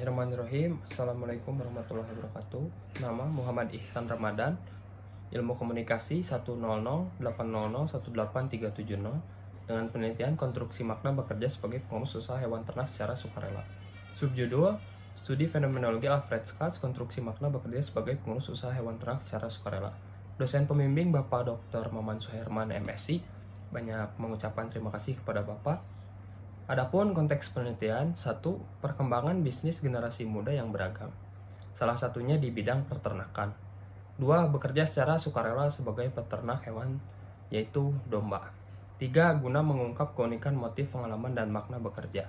Bismillahirrahmanirrahim. Assalamualaikum warahmatullahi wabarakatuh. Nama Muhammad Ihsan Ramadan. Ilmu komunikasi 10080018370 dengan penelitian konstruksi makna bekerja sebagai pengurus usaha hewan ternak secara sukarela. Subjudul Studi Fenomenologi Alfred Katz, konstruksi makna bekerja sebagai pengurus usaha hewan ternak secara sukarela. Dosen pembimbing Bapak Dr. Maman Suherman MSc. Banyak mengucapkan terima kasih kepada Bapak. Adapun konteks penelitian, 1. Perkembangan bisnis generasi muda yang beragam. Salah satunya di bidang peternakan. 2. Bekerja secara sukarela sebagai peternak hewan, yaitu domba. 3. Guna mengungkap keunikan motif pengalaman dan makna bekerja.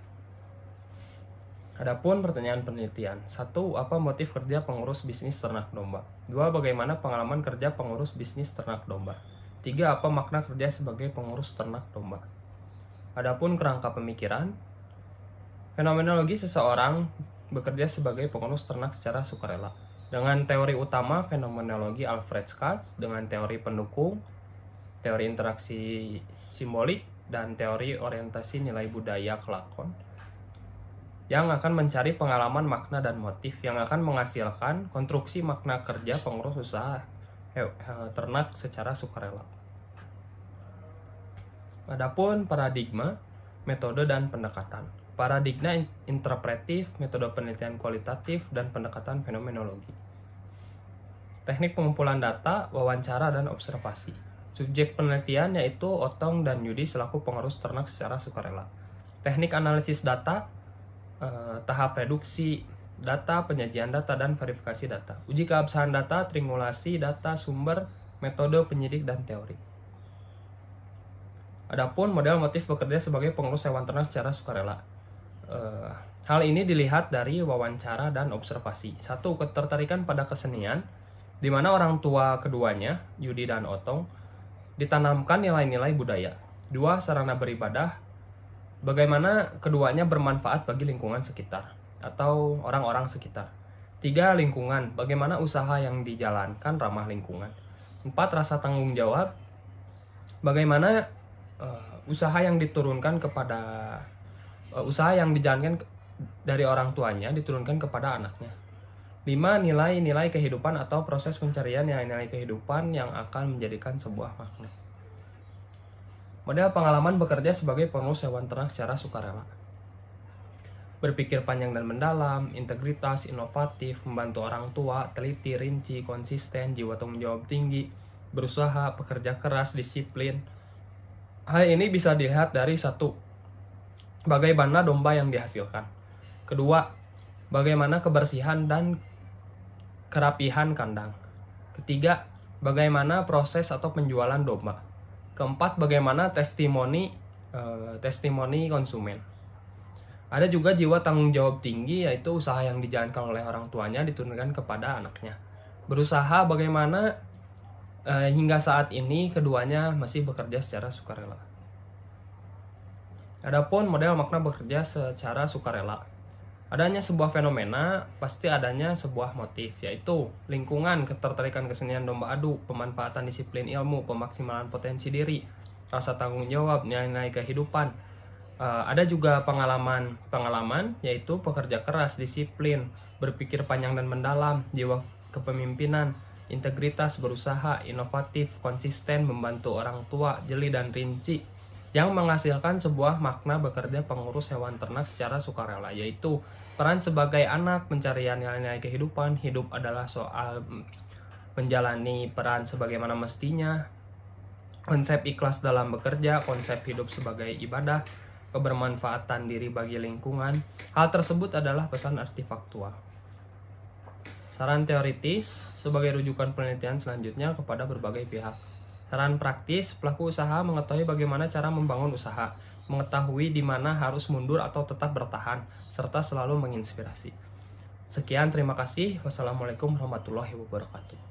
Adapun pertanyaan penelitian. 1. Apa motif kerja pengurus bisnis ternak domba? 2. Bagaimana pengalaman kerja pengurus bisnis ternak domba? 3. Apa makna kerja sebagai pengurus ternak domba? Adapun kerangka pemikiran, fenomenologi seseorang bekerja sebagai pengurus ternak secara sukarela. Dengan teori utama fenomenologi Alfred Katz, dengan teori pendukung, teori interaksi simbolik, dan teori orientasi nilai budaya kelakon, yang akan mencari pengalaman makna dan motif yang akan menghasilkan konstruksi makna kerja pengurus usaha ternak secara sukarela. Adapun paradigma, metode dan pendekatan. Paradigma interpretif, metode penelitian kualitatif, dan pendekatan fenomenologi. Teknik pengumpulan data, wawancara, dan observasi. Subjek penelitian yaitu Otong dan Yudi selaku pengurus ternak secara sukarela. Teknik analisis data, tahap reduksi data, penyajian data, dan verifikasi data. Uji keabsahan data, triangulasi data, sumber, metode penyidik, dan teori. Adapun model motif bekerja sebagai pengurus hewan ternak secara sukarela. Hal ini dilihat dari wawancara dan observasi. 1. Ketertarikan pada kesenian, di mana orang tua keduanya, Yudi dan Otong, ditanamkan nilai-nilai budaya. 2. Sarana beribadah, bagaimana keduanya bermanfaat bagi lingkungan sekitar atau orang-orang sekitar. 3. Lingkungan, bagaimana usaha yang dijalankan ramah lingkungan. 4. Rasa tanggung jawab, bagaimana usaha yang diturunkan kepada usaha yang dijalankan dari orang tuanya diturunkan kepada anaknya. 5. Nilai-nilai kehidupan atau proses pencarian nilai-nilai kehidupan yang akan menjadikan sebuah makna. Model pengalaman bekerja sebagai pengurus hewan ternak secara sukarela. Berpikir panjang dan mendalam, integritas, inovatif, membantu orang tua, teliti, rinci, konsisten, jiwa tanggung jawab tinggi, berusaha, pekerja keras, disiplin. Hal ini bisa dilihat dari 1. Bagaimana domba yang dihasilkan. 2. Bagaimana kebersihan dan kerapihan kandang. 3. Bagaimana proses atau penjualan domba. 4. Bagaimana testimoni konsumen. Ada juga jiwa tanggung jawab tinggi, yaitu usaha yang dijalankan oleh orang tuanya diturunkan kepada anaknya. Berusaha, bagaimana hingga saat ini keduanya masih bekerja secara sukarela. Adapun model makna bekerja secara sukarela. Adanya sebuah fenomena, pasti adanya sebuah motif, yaitu lingkungan, ketertarikan kesenian domba adu, pemanfaatan disiplin ilmu, pemaksimalan potensi diri, rasa tanggung jawab, nilai-nilai kehidupan. Ada juga pengalaman, yaitu pekerja keras, disiplin, berpikir panjang dan mendalam, jiwa kepemimpinan, integritas, berusaha, inovatif, konsisten, membantu orang tua, jeli dan rinci, yang menghasilkan sebuah makna bekerja pengurus hewan ternak secara sukarela, yaitu peran sebagai anak, pencarian nilai-nilai kehidupan, hidup adalah soal menjalani peran sebagaimana mestinya, konsep ikhlas dalam bekerja, konsep hidup sebagai ibadah, kebermanfaatan diri bagi lingkungan. Hal tersebut adalah pesan artifaktual. Saran teoritis sebagai rujukan penelitian selanjutnya kepada berbagai pihak. Saran praktis, pelaku usaha mengetahui bagaimana cara membangun usaha, mengetahui di mana harus mundur atau tetap bertahan, serta selalu menginspirasi. Sekian, terima kasih. Wassalamualaikum warahmatullahi wabarakatuh.